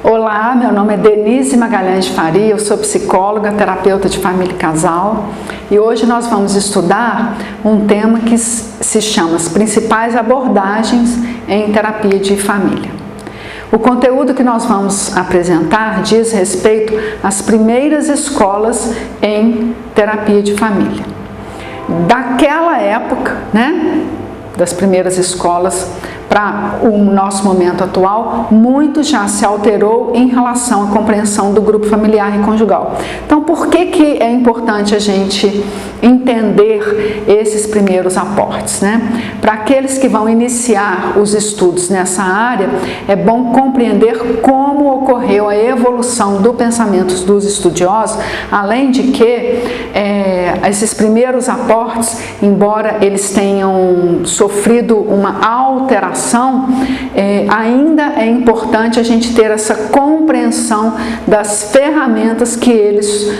Olá, meu nome é Denise Magalhães de Faria, eu sou psicóloga, terapeuta de família e casal e hoje nós vamos estudar um tema que se chama as principais abordagens em terapia de família. O conteúdo que nós vamos apresentar diz respeito às primeiras escolas em terapia de família. Daquela época, das primeiras escolas para o nosso momento atual, muito já se alterou em relação à compreensão do grupo familiar e conjugal. Então, por que é importante a gente entender esses primeiros aportes, Para aqueles que vão iniciar os estudos nessa área, é bom compreender como ocorreu a evolução do pensamento dos estudiosos, além de que esses primeiros aportes, embora eles tenham sofrido uma alteração, ainda é importante a gente ter essa compreensão das ferramentas que eles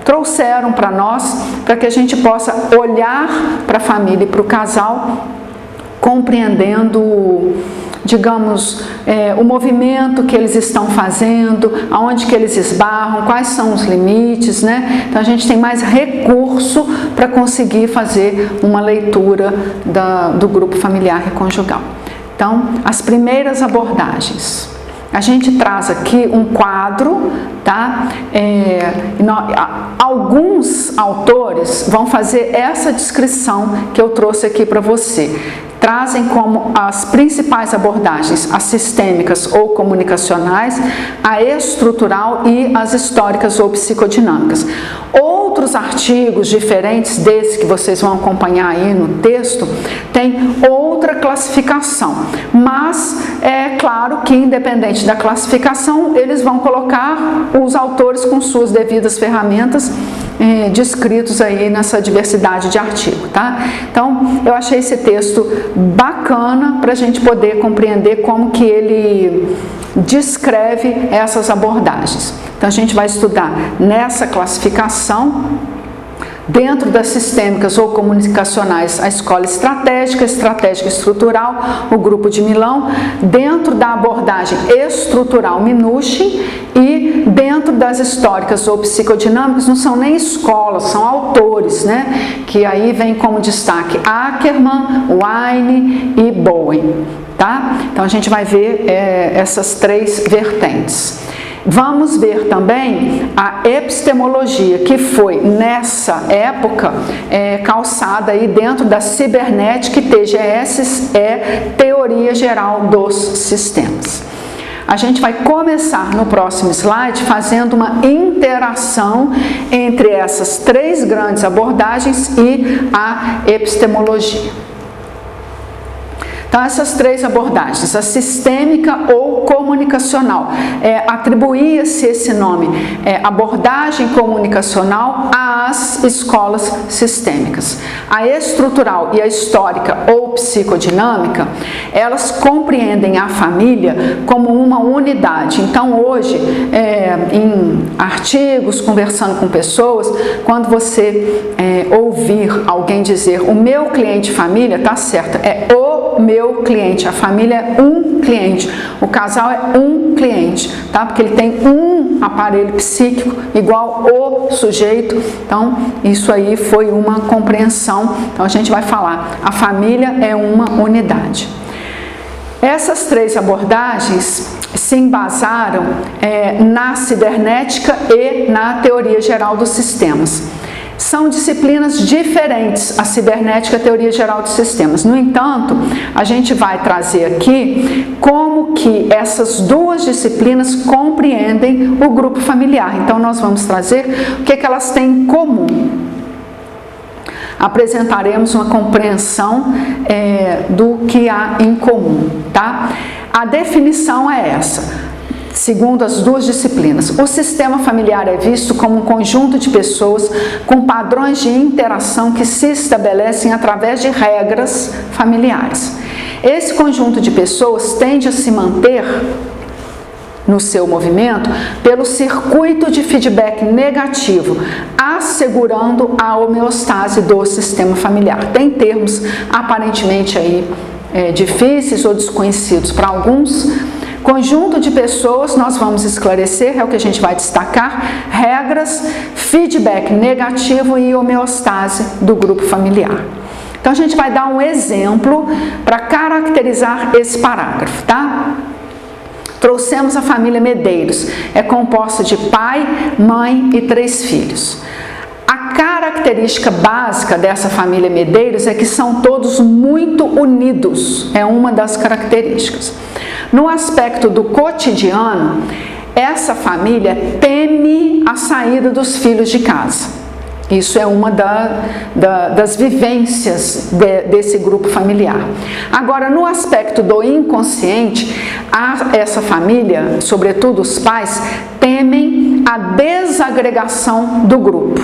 trouxeram para nós, para que a gente possa olhar para a família e para o casal, compreendendo, digamos, o movimento que eles estão fazendo, aonde que eles esbarram, quais são os limites, Então a gente tem mais recurso para conseguir fazer uma leitura do grupo familiar e conjugal. Então, as primeiras abordagens. A gente traz aqui um quadro, tá? Alguns autores vão fazer essa descrição que eu trouxe aqui para você. Trazem como as principais abordagens as sistêmicas ou comunicacionais, a estrutural e as históricas ou psicodinâmicas. Outros artigos diferentes desse que vocês vão acompanhar aí no texto, tem outra classificação, mas é claro que independente da classificação, eles vão colocar os autores com suas devidas ferramentas descritos aí nessa diversidade de artigo, tá? Então, eu achei esse texto bacana para a gente poder compreender como que ele descreve essas abordagens. Então, a gente vai estudar nessa classificação, dentro das sistêmicas ou comunicacionais, a escola estratégica estrutural, o grupo de Milão, dentro da abordagem estrutural Minuchin e dentro das históricas ou psicodinâmicas, não são nem escolas, são autores, Que aí vem como destaque Ackermann, Wine e Bowen, tá? Então a gente vai ver essas três vertentes. Vamos ver também a epistemologia, que foi nessa época calçada aí dentro da cibernética e TGS, teoria geral dos sistemas. A gente vai começar no próximo slide fazendo uma interação entre essas três grandes abordagens e a epistemologia. Então, essas três abordagens, a sistêmica ou comunicacional, atribuía-se esse nome, abordagem comunicacional às escolas sistêmicas. A estrutural e a histórica ou psicodinâmica, elas compreendem a família como uma unidade. Então, hoje, em artigos, conversando com pessoas, quando você ouvir alguém dizer o meu cliente família, tá certo, é o meu cliente, a família é um cliente, o casal é um cliente, tá? Porque ele tem um aparelho psíquico igual o sujeito. Então, isso aí foi uma compreensão. Então, a gente vai falar, a família é uma unidade. Essas três abordagens se embasaram na cibernética e na teoria geral dos sistemas. São disciplinas diferentes, a cibernética e a teoria geral dos sistemas. No entanto, a gente vai trazer aqui como que essas duas disciplinas compreendem o grupo familiar. Então, nós vamos trazer o que elas têm em comum. Apresentaremos uma compreensão do que há em comum, tá? A definição é essa. Segundo as duas disciplinas, o sistema familiar é visto como um conjunto de pessoas com padrões de interação que se estabelecem através de regras familiares. Esse conjunto de pessoas tende a se manter no seu movimento pelo circuito de feedback negativo, assegurando a homeostase do sistema familiar. Tem termos aparentemente aí difíceis ou desconhecidos para alguns. Conjunto de pessoas, nós vamos esclarecer, é o que a gente vai destacar, regras, feedback negativo e homeostase do grupo familiar. Então a gente vai dar um exemplo para caracterizar esse parágrafo, tá? Trouxemos a família Medeiros, é composta de pai, mãe e 3 filhos. A característica básica dessa família Medeiros é que são todos muito unidos, é uma das características. No aspecto do cotidiano, essa família teme a saída dos filhos de casa. Isso é uma das vivências desse grupo familiar. Agora, no aspecto do inconsciente, essa família, sobretudo os pais, temem a desagregação do grupo.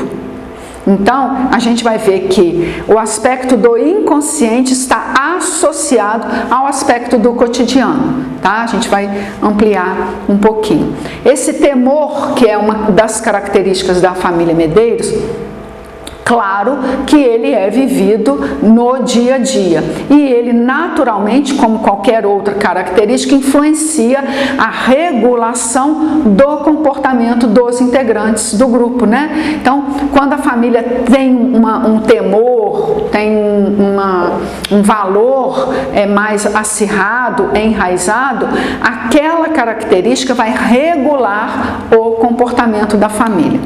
Então, a gente vai ver que o aspecto do inconsciente está associado ao aspecto do cotidiano, tá? A gente vai ampliar um pouquinho. Esse temor, que é uma das características da família Medeiros, claro que ele é vivido no dia a dia e ele naturalmente, como qualquer outra característica, influencia a regulação do comportamento dos integrantes do grupo, né? Então, quando a família tem um temor, tem um valor mais acirrado, enraizado, aquela característica vai regular o comportamento da família.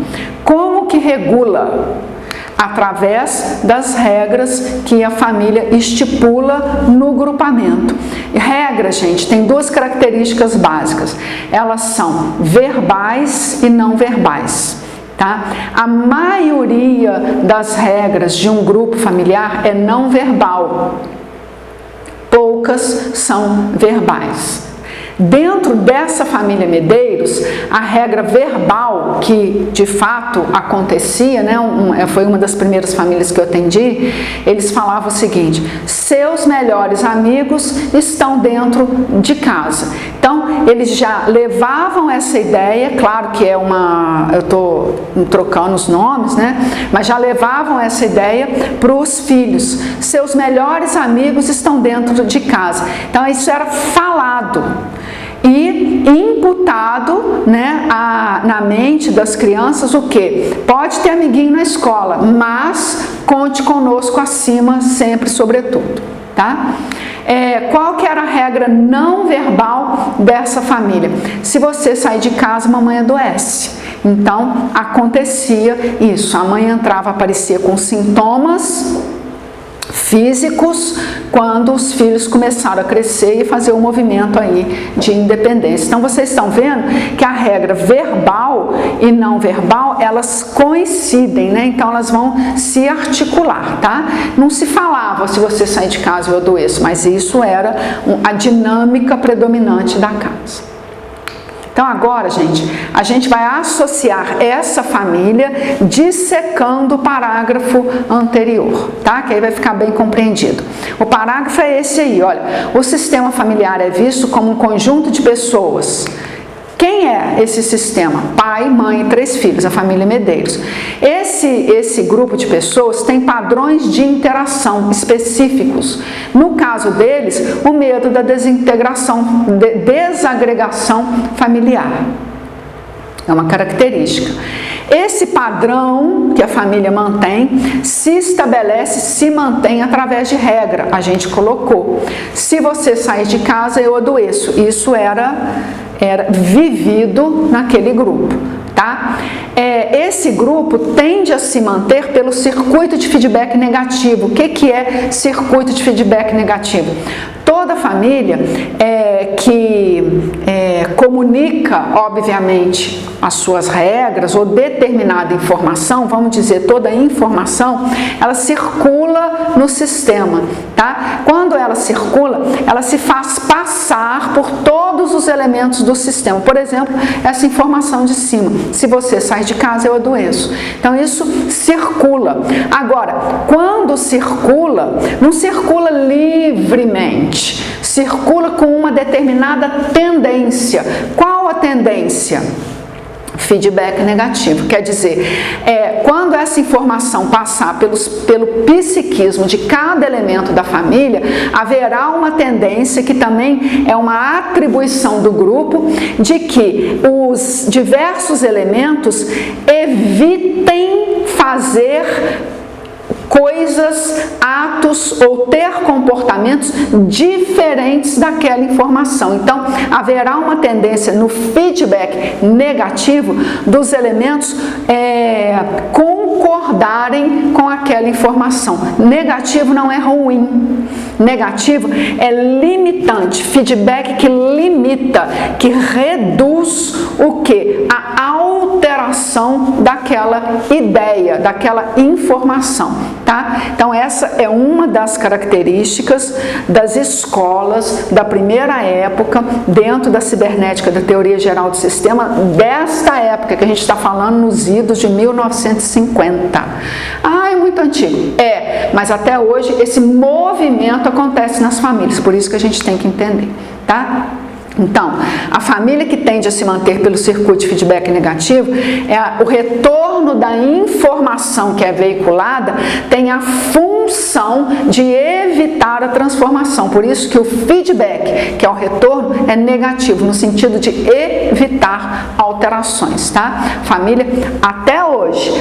Como que regula? Através das regras que a família estipula no grupamento. E regras, gente, tem 2 características básicas. Elas são verbais e não verbais. Tá? A maioria das regras de um grupo familiar é não verbal. Poucas são verbais. Dentro dessa família Medeiros, a regra verbal que de fato acontecia, né, foi uma das primeiras famílias que eu atendi, eles falavam o seguinte: seus melhores amigos estão dentro de casa. Então, eles já levavam essa ideia, claro que eu estou trocando os nomes, né, mas já levavam essa ideia para os filhos. Seus melhores amigos estão dentro de casa. Então, isso era falado e imputado, né, na mente das crianças o quê? Pode ter amiguinho na escola, mas conte conosco acima sempre, sobretudo, tá? Qual que era a regra não verbal dessa família? Se você sair de casa, mamãe adoece. Então, acontecia isso, a mãe entrava, aparecia com sintomas físicos quando os filhos começaram a crescer e fazer um movimento aí de independência. Então vocês estão vendo que a regra verbal e não verbal, elas coincidem, né? Então elas vão se articular, tá? Não se falava se você sair de casa eu adoeço, mas isso era a dinâmica predominante da casa. Então agora, gente, a gente vai associar essa família dissecando o parágrafo anterior, tá? Que aí vai ficar bem compreendido. O parágrafo é esse aí, olha. O sistema familiar é visto como um conjunto de pessoas. Quem é esse sistema? Pai, mãe e 3 filhos, a família Medeiros. Esse grupo de pessoas tem padrões de interação específicos. No caso deles, o medo da desagregação familiar. É uma característica. Esse padrão que a família mantém se estabelece, se mantém através de regra. A gente colocou. Se você sair de casa, eu adoeço. Isso era vivido naquele grupo, tá? Esse grupo tende a se manter pelo circuito de feedback negativo. O que é circuito de feedback negativo? Toda família que comunica, obviamente, as suas regras ou determinada informação, vamos dizer, toda informação, ela circula no sistema, tá? Quando ela circula, ela se faz passar por todos os elementos do sistema. Por exemplo, essa informação de cima: se você sai de casa, eu adoeço. Então, isso circula. Agora, quando circula, não circula livremente, circula com uma determinada tendência. Qual a tendência? Feedback negativo, quer dizer, quando essa informação passar pelo psiquismo de cada elemento da família, haverá uma tendência, que também é uma atribuição do grupo, de que os diversos elementos evitem fazer coisas, atos ou ter comportamentos diferentes daquela informação. Então, haverá uma tendência no feedback negativo dos elementos concordarem com aquela informação. Negativo não é ruim. Negativo é limitante. Feedback que limita, que reduz o quê? A alteração daquela ideia, daquela informação. Tá? Então essa é uma das características das escolas da primeira época, dentro da cibernética, da teoria geral do sistema, desta época que a gente está falando, nos idos de 1950. É muito antigo. Mas até hoje esse movimento acontece nas famílias, por isso que a gente tem que entender, tá? Então, a família que tende a se manter pelo circuito de feedback negativo, o retorno da informação que é veiculada tem a função de evitar a transformação. Por isso que o feedback, que é o retorno, é negativo, no sentido de evitar alterações, tá? Família, até hoje,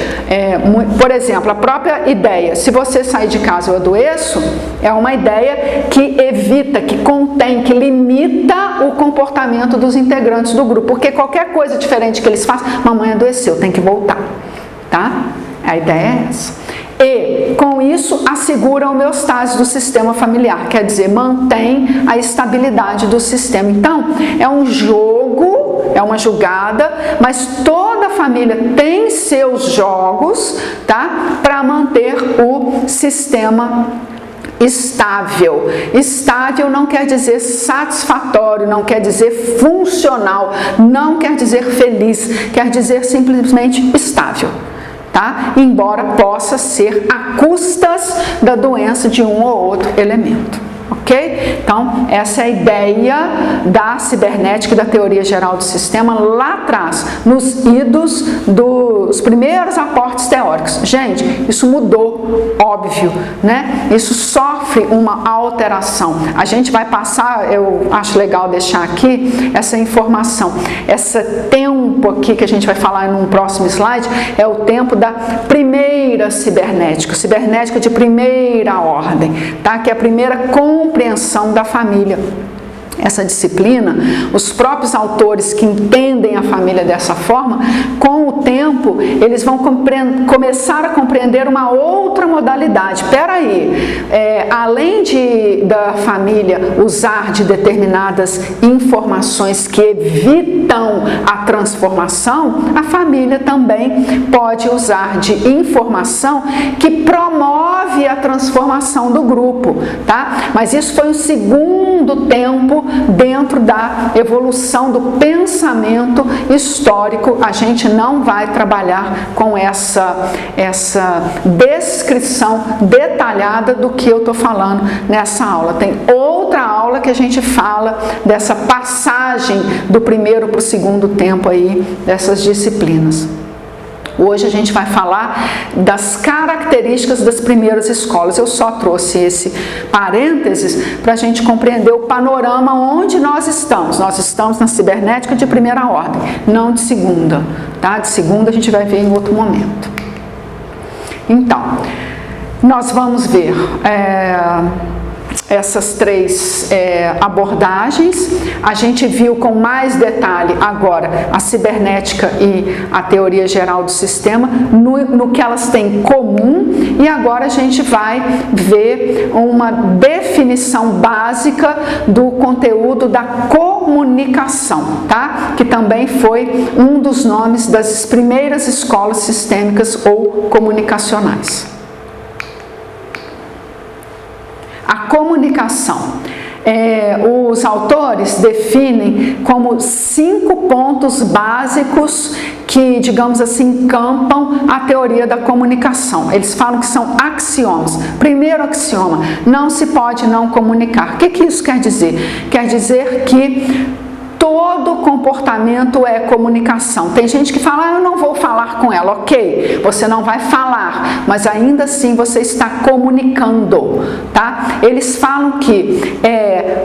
por exemplo, a própria ideia, se você sair de casa eu adoeço, é uma ideia que evita, que contém, que limita o comportamento dos integrantes do grupo, porque qualquer coisa diferente que eles façam, mamãe adoeceu, tem que voltar, tá? A ideia é essa. E, com isso, assegura a homeostase do sistema familiar, quer dizer, mantém a estabilidade do sistema. Então, é um jogo, é uma jogada, mas toda a família tem seus jogos, tá? Para manter o sistema estável. Estável não quer dizer satisfatório, não quer dizer funcional, não quer dizer feliz, quer dizer simplesmente estável. Tá? Embora possa ser a custas da doença de um ou outro elemento. Ok? Então, essa é a ideia da cibernética e da teoria geral do sistema lá atrás, nos idos dos primeiros aportes teóricos. Gente, isso mudou, óbvio, né? Isso sofre uma alteração. A gente vai passar, eu acho legal deixar aqui essa informação. Esse tempo aqui que a gente vai falar num próximo slide é o tempo da primeira cibernética, cibernética de primeira ordem, tá? Que é a primeira compreensão da família. Essa disciplina, os próprios autores que entendem a família dessa forma, com o tempo, eles vão começar a compreender uma outra modalidade. Espera aí, além da família usar de determinadas informações que evitam a transformação, a família também pode usar de informação que promove a transformação do grupo, tá? Mas isso foi o segundo tempo dentro da evolução do pensamento histórico. A gente não vai trabalhar com essa descrição detalhada do que eu estou falando nessa aula. Tem outra aula que a gente fala dessa passagem do primeiro para o segundo tempo aí, dessas disciplinas. Hoje a gente vai falar das características das primeiras escolas. Eu só trouxe esse parênteses para a gente compreender o panorama onde nós estamos. Nós estamos na cibernética de primeira ordem, não de segunda, tá? De segunda a gente vai ver em outro momento. Então, nós vamos ver essas três abordagens. A gente viu com mais detalhe agora a cibernética e a teoria geral do sistema, no que elas têm em comum, e agora a gente vai ver uma definição básica do conteúdo da comunicação, tá? Que também foi um dos nomes das primeiras escolas sistêmicas ou comunicacionais. A comunicação. Os autores definem como 5 pontos básicos que, digamos assim, encampam a teoria da comunicação. Eles falam que são axiomas. Primeiro axioma, não se pode não comunicar. O que isso quer dizer? Quer dizer que Todo comportamento é comunicação. Tem gente que fala, eu não vou falar com ela. Ok, você não vai falar, mas ainda assim você está comunicando, tá? Eles falam que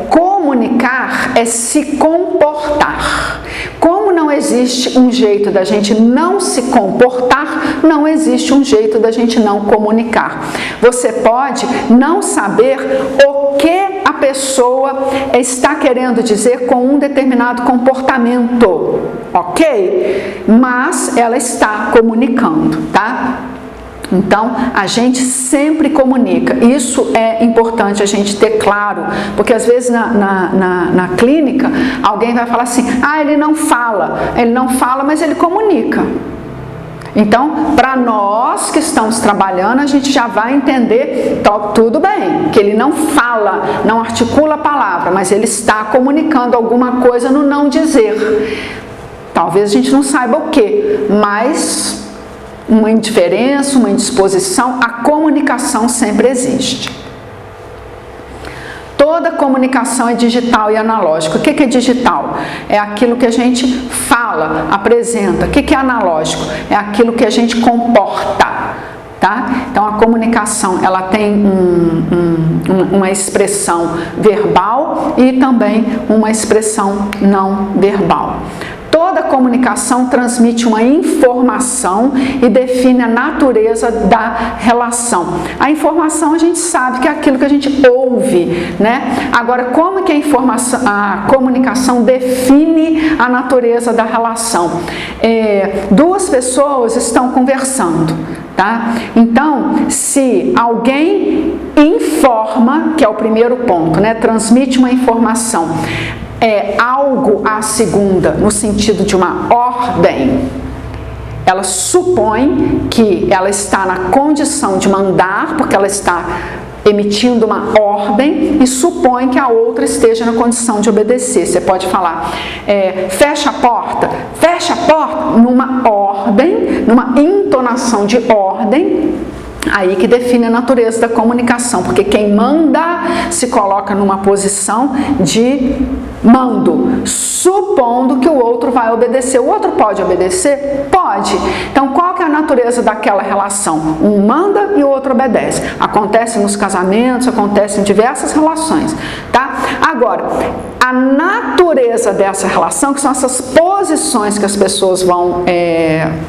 comunicar é se comportar. Como não existe um jeito da gente não se comportar, não existe um jeito da gente não comunicar. Você pode não saber o que a pessoa está querendo dizer com um determinado comportamento, ok? Mas ela está comunicando, tá? Então, a gente sempre comunica. Isso é importante a gente ter claro, porque às vezes na clínica, alguém vai falar assim, ele não fala, mas ele comunica. Então, para nós que estamos trabalhando, a gente já vai entender, tudo bem, que ele não fala, não articula a palavra, mas ele está comunicando alguma coisa no não dizer. Talvez a gente não saiba o que, mas uma indiferença, uma indisposição, a comunicação sempre existe. Toda comunicação é digital e analógica. O que é digital? É aquilo que a gente fala, apresenta. O que é analógico? É aquilo que a gente comporta. Tá? Então a comunicação ela tem uma expressão verbal e também uma expressão não verbal. Toda comunicação transmite uma informação e define a natureza da relação. A informação a gente sabe que é aquilo que a gente ouve, né? Agora, como que a comunicação define a natureza da relação? Duas pessoas estão conversando, tá? Então, se alguém informa, que é o primeiro ponto, né? Transmite uma informação, algo à segunda, no sentido de uma ordem, ela supõe que ela está na condição de mandar, porque ela está emitindo uma ordem, e supõe que a outra esteja na condição de obedecer. Você pode falar, fecha a porta, numa ordem, numa entonação de ordem, aí que define a natureza da comunicação, porque quem manda se coloca numa posição de mando, supondo que o outro vai obedecer. O outro pode obedecer? Pode. Então, qual que é a natureza daquela relação? Um manda e o outro obedece. Acontece nos casamentos, acontece em diversas relações, tá? Agora, a natureza dessa relação, que são essas posições que as pessoas vão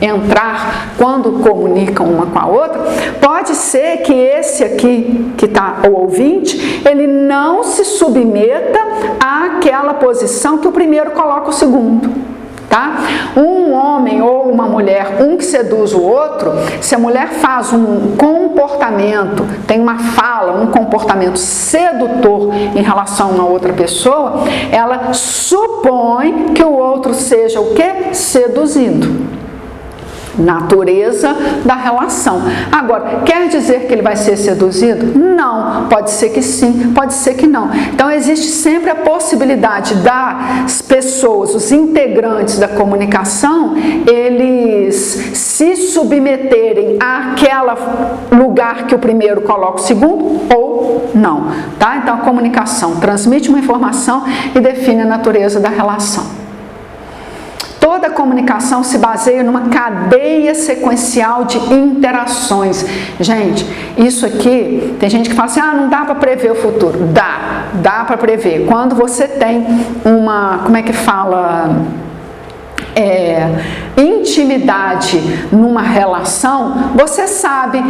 entrar quando comunicam uma com a outra, pode ser que esse aqui, que está o ouvinte, ele não se submeta àquela posição que o primeiro coloca o segundo. Tá? Um homem ou uma mulher, um que seduz o outro, se a mulher faz um comportamento, tem uma fala, um comportamento sedutor em relação a uma outra pessoa, ela supõe que o outro seja o quê? Seduzido. Natureza da relação. Agora, quer dizer que ele vai ser seduzido? Não. Pode ser que sim, pode ser que não. Então, existe sempre a possibilidade das pessoas, os integrantes da comunicação, eles se submeterem àquele lugar que o primeiro coloca o segundo ou não. Tá? Então, a comunicação transmite uma informação e define a natureza da relação. Toda comunicação se baseia numa cadeia sequencial de interações. Gente, isso aqui, tem gente que fala assim, não dá para prever o futuro. Dá para prever. Quando você tem uma, como é que fala? Intimidade numa relação, você sabe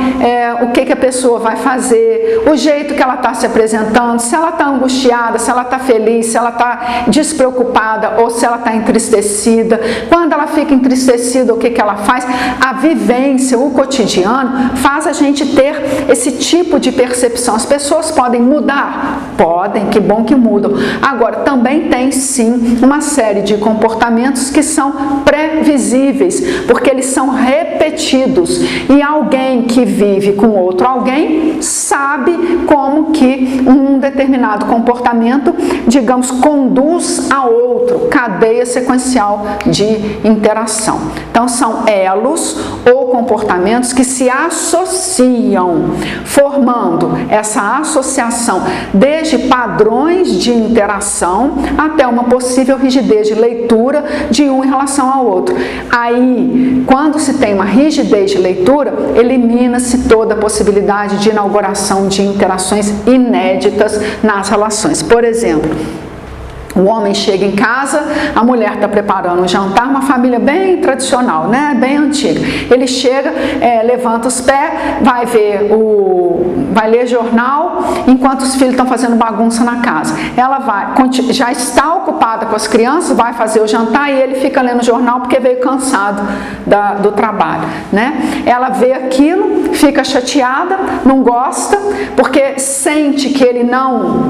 o que a pessoa vai fazer, o jeito que ela está se apresentando, se ela está angustiada, se ela está feliz, se ela está despreocupada ou se ela está entristecida. Quando ela fica entristecida, o que ela faz? A vivência, o cotidiano faz a gente ter esse tipo de percepção. As pessoas podem mudar? Podem, que bom que mudam. Agora, também tem sim uma série de comportamentos que são previsíveis previsíveis, porque eles são repetidos. E alguém que vive com outro alguém sabe como que um determinado comportamento, digamos, conduz a outro, cadeia sequencial de interação. Então, são elos ou comportamentos que se associam, formando essa associação desde padrões de interação até uma possível rigidez de leitura de um em relação ao outro. Aí, quando se tem uma rigidez de leitura, elimina-se toda a possibilidade de inauguração de interações inéditas nas relações. Por exemplo, o homem chega em casa, a mulher está preparando um jantar, uma família bem tradicional, né? Bem antiga. Ele chega, levanta os pés, vai ler jornal, enquanto os filhos estão fazendo bagunça na casa. Ela já está ocupada com as crianças, vai fazer o jantar e ele fica lendo jornal porque veio cansado do trabalho, né? Ela vê aquilo, fica chateada, não gosta, porque sente que ele não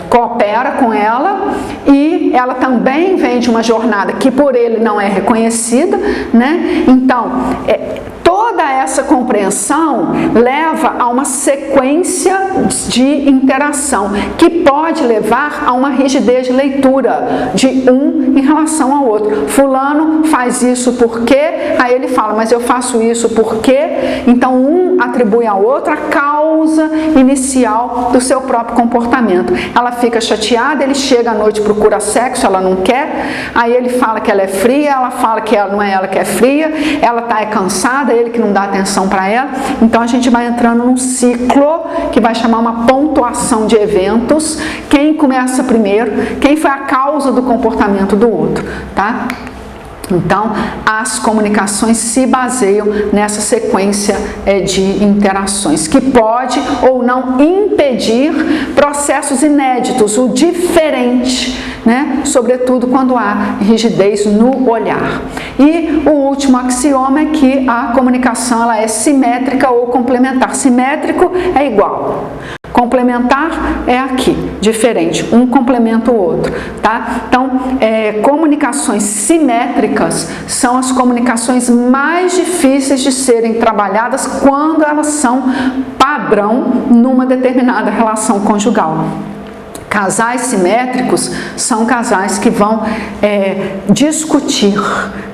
coopera com ela, e ela também vem de uma jornada que por ele não é reconhecida, né? Então, toda essa compreensão leva a uma sequência de interação que pode levar a uma rigidez de leitura de um em relação ao outro. Fulano faz isso por quê? Aí ele fala, mas eu faço isso por quê? Então um atribui ao outro a causa inicial do seu próprio comportamento. Ela fica chateada, ele chega à noite, procura sexo, ela não quer, aí ele fala que ela é fria, ela fala que não é ela que é fria, ela está cansada, ele que não dá atenção para ela. Então a gente vai entrando num ciclo que vai chamar uma pontuação de eventos. Quem começa primeiro, quem foi a causa do comportamento do outro, tá? Então, as comunicações se baseiam nessa sequência de interações, que pode ou não impedir processos inéditos, o diferente, né? Sobretudo quando há rigidez no olhar. E o último axioma é que a comunicação ela é simétrica ou complementar. Simétrico é igual. Complementar é aqui, diferente, um complementa o outro, tá? Então, comunicações simétricas são as comunicações mais difíceis de serem trabalhadas quando elas são padrão numa determinada relação conjugal. Casais simétricos são casais que vão discutir,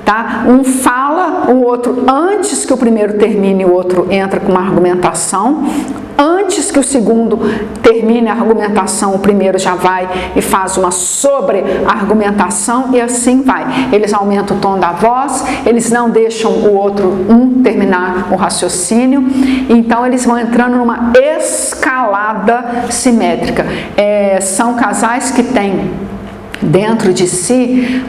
tá? Um fala, o outro, antes que o primeiro termine, o outro entra com uma argumentação. Antes que o segundo termine a argumentação, o primeiro já vai e faz uma sobre-argumentação e assim vai. Eles aumentam o tom da voz, eles não deixam o outro terminar o raciocínio, então eles vão entrando numa escalada simétrica. São casais que têm dentro de si,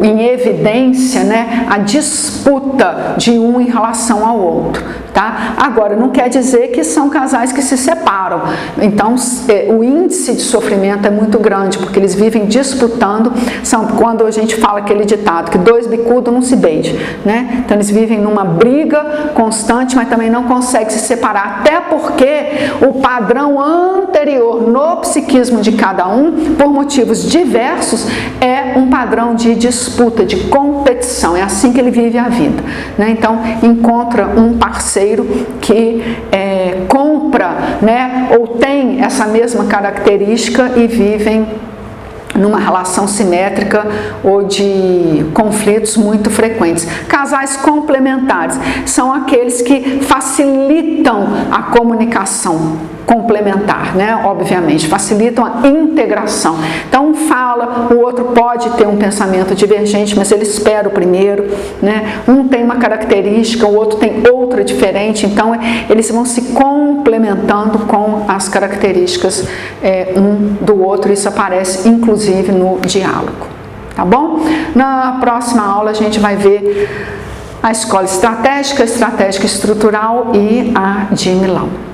em evidência, né, a disputa de um em relação ao outro, tá? Agora, não quer dizer que são casais que se separam. Então, o índice de sofrimento é muito grande, porque eles vivem disputando. Quando a gente fala aquele ditado, que dois bicudos não se beijam, né? Então, eles vivem numa briga constante, mas também não conseguem se separar, até porque o padrão anterior no psiquismo de cada um, por motivos diversos, é um padrão de disputa, de competição. É assim que ele vive a vida, né? Então, encontra um parceiro que compra, né, ou tem essa mesma característica e vivem numa relação simétrica ou de conflitos muito frequentes. Casais complementares são aqueles que facilitam a comunicação complementar, né? Obviamente, facilitam a integração. Então, um fala, o outro pode ter um pensamento divergente, mas ele espera o primeiro, né? Um tem uma característica, o outro tem outra diferente, então eles vão se complementando com as características um do outro. Isso aparece inclusive no diálogo, tá bom? Na próxima aula a gente vai ver a escola estratégica, estratégica estrutural e a de Milão.